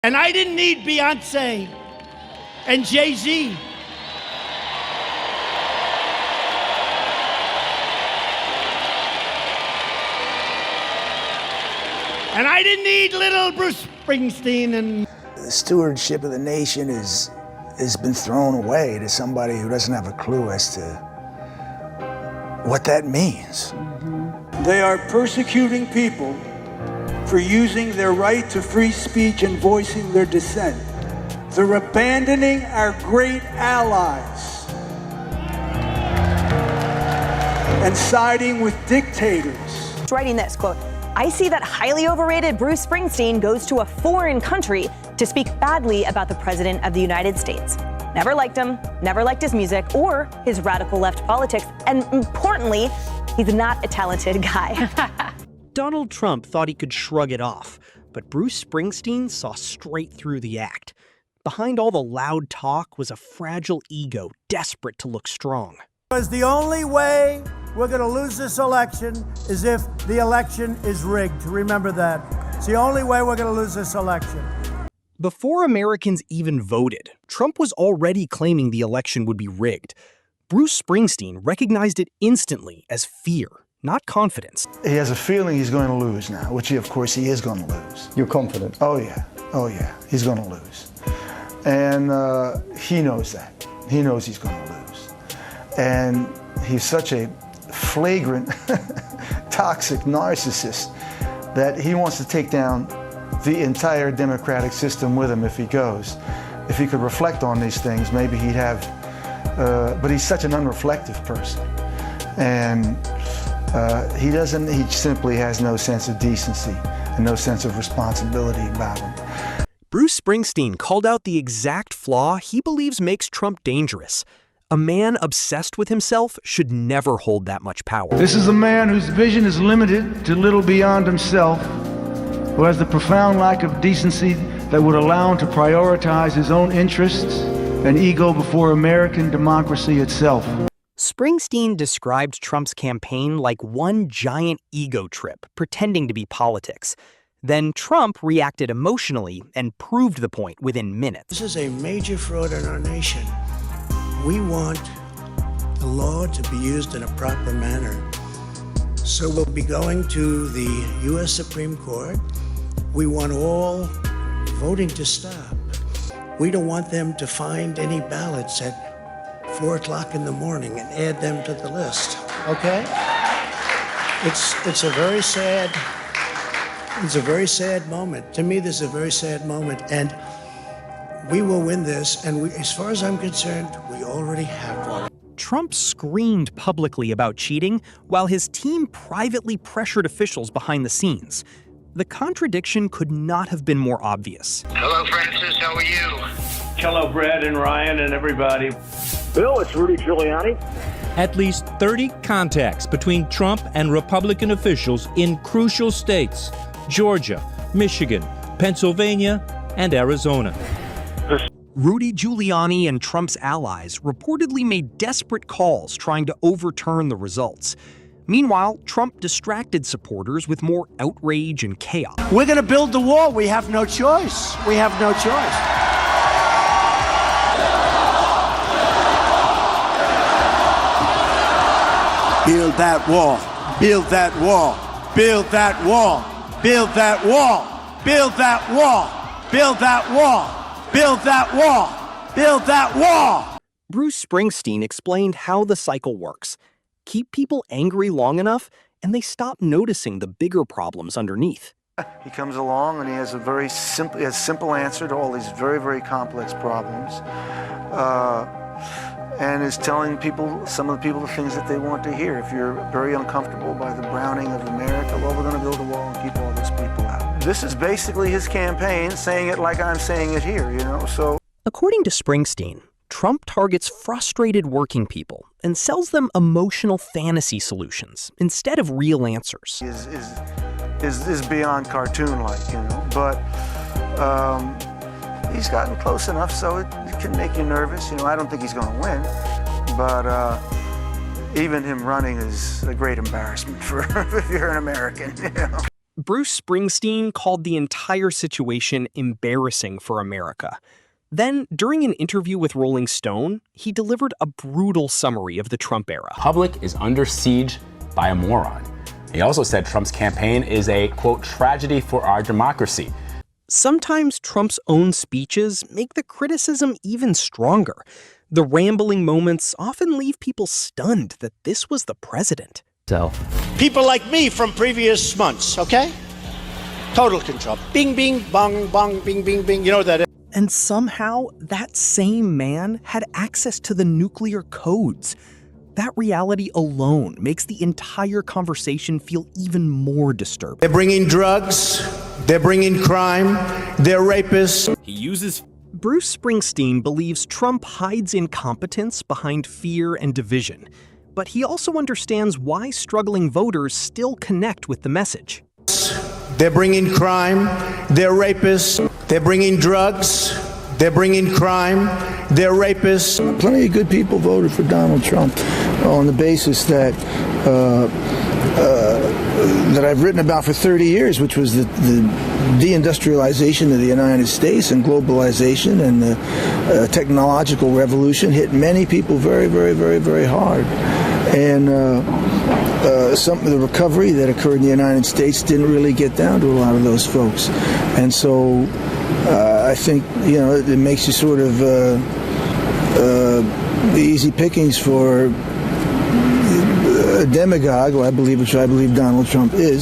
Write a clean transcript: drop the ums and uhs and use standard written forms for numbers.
And I didn't need Beyonce and Jay-Z. And I didn't need little Bruce Springsteen and... The stewardship of the nation has been thrown away to somebody who doesn't have a clue as to what that means. They are persecuting people for using their right to free speech and voicing their dissent. They're abandoning our great allies and siding with dictators. Writing this, quote, "I see that highly overrated Bruce Springsteen goes to a foreign country to speak badly about the President of the United States. Never liked him, never liked his music or his radical left politics, and importantly, he's not a talented guy." Donald Trump thought he could shrug it off, but Bruce Springsteen saw straight through the act. Behind all the loud talk was a fragile ego desperate to look strong. Because the only way we're going to lose this election is if the election is rigged. Remember that. It's the only way we're going to lose this election. Before Americans even voted, Trump was already claiming the election would be rigged. Bruce Springsteen recognized it instantly as fear, not confidence. He has a feeling he's going to lose now, which of course he is going to lose. You're confident? Oh yeah, he's going to lose. And he knows that. He knows he's going to lose. And he's such a flagrant, toxic narcissist that he wants to take down the entire democratic system with him if he goes. If he could reflect on these things, maybe he'd have, but he's such an unreflective person. And he simply has no sense of decency and no sense of responsibility about him. Bruce Springsteen called out the exact flaw he believes makes Trump dangerous. A man obsessed with himself should never hold that much power. This is a man whose vision is limited to little beyond himself, who has the profound lack of decency that would allow him to prioritize his own interests and ego before American democracy itself. Springsteen described Trump's campaign like one giant ego trip, pretending to be politics. Then Trump reacted emotionally and proved the point within minutes. This is a major fraud in our nation. We want the law to be used in a proper manner. So we'll be going to the U.S. Supreme Court. We want all voting to stop. We don't want them to find any ballots at 4 o'clock in the morning and add them to the list, okay? It's a very sad moment. To me, this is a very sad moment, and we will win this, and as far as I'm concerned, we already have one. Trump screamed publicly about cheating, while his team privately pressured officials behind the scenes. The contradiction could not have been more obvious. Hello, Francis. How are you? Hello, Brad and Ryan and everybody. Bill, it's Rudy Giuliani. At least 30 contacts between Trump and Republican officials in crucial states: Georgia, Michigan, Pennsylvania, and Arizona. Rudy Giuliani and Trump's allies reportedly made desperate calls trying to overturn the results. Meanwhile, Trump distracted supporters with more outrage and chaos. We're going to build the wall. We have no choice. We have no choice. Build that wall. Build that wall. Build that wall. Build that wall. Build that wall. Build that wall. Build that wall. Build that wall. Bruce Springsteen explained how the cycle works. Keep people angry long enough, and they stop noticing the bigger problems underneath. He comes along and he has a simple answer to all these very, very complex problems, and is telling some of the people the things that they want to hear. If you're very uncomfortable by the browning of America, well, we're going to build a wall and keep all those people out. This is basically his campaign, saying it like I'm saying it here, so. According to Springsteen, Trump targets frustrated working people and sells them emotional fantasy solutions instead of real answers. Is beyond cartoon-like, but he's gotten close enough so it can make you nervous. I don't think he's going to win, but even him running is a great embarrassment for if you're an American. Bruce Springsteen called the entire situation embarrassing for America. Then, during an interview with Rolling Stone, he delivered a brutal summary of the Trump era. Public is under siege by a moron. He also said Trump's campaign is a, quote, tragedy for our democracy. Sometimes Trump's own speeches make the criticism even stronger. The rambling moments often leave people stunned that this was the president. People like me from previous months, okay? Total control. Bing, bing, bong, bong, bing, bing, bing. You know what that is? And somehow, that same man had access to the nuclear codes. That reality alone makes the entire conversation feel even more disturbing. They're bringing drugs, they're bringing crime, they're rapists. He uses Bruce Springsteen believes Trump hides incompetence behind fear and division, but he also understands why struggling voters still connect with the message. They're bringing crime, they're rapists, they're bringing drugs, they're bringing crime, they're rapists. Plenty of good people voted for Donald Trump on the basis that that I've written about for 30 years, which was the deindustrialization of the United States and globalization and the technological revolution hit many people very, very, very, very hard. And some of the recovery that occurred in the United States didn't really get down to a lot of those folks. And so I think, it makes you sort of easy pickings for a demagogue, which I believe Donald Trump is.